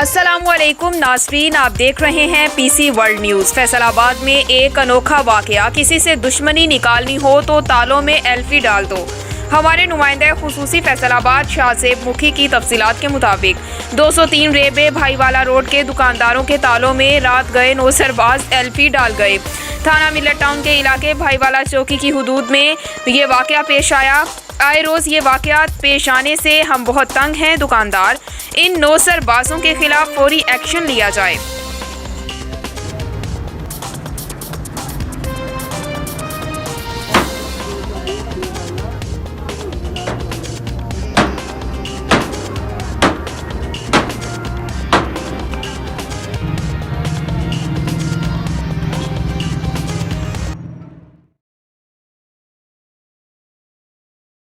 अस्सलामुअलैकुम नाज़रीन, आप देख रहे हैं पीसी वर्ल्ड न्यूज़। फैसलाबाद में एक अनोखा वाक़या, किसी से दुश्मनी निकालनी हो तो तालों में एल्फी डाल दो। हमारे नुमाइंदा खुसूसी फैसलाबाद शाहज़ेब मुखी की तफसीलात के मुताबिक 203 रेबे भाईवाला रोड के दुकानदारों के तालों में रात गए नौसरबाज एल्फी डाल गए। थाना मिलर टाउन के इलाके भाईवाला चौकी की हदूद में ये वाक़या पेश आया। आए रोज़ ये वाक़यात पेश आने से हम बहुत तंग हैं। दुकानदार इन नौसरबाजों के खिलाफ फौरी एक्शन लिया जाए।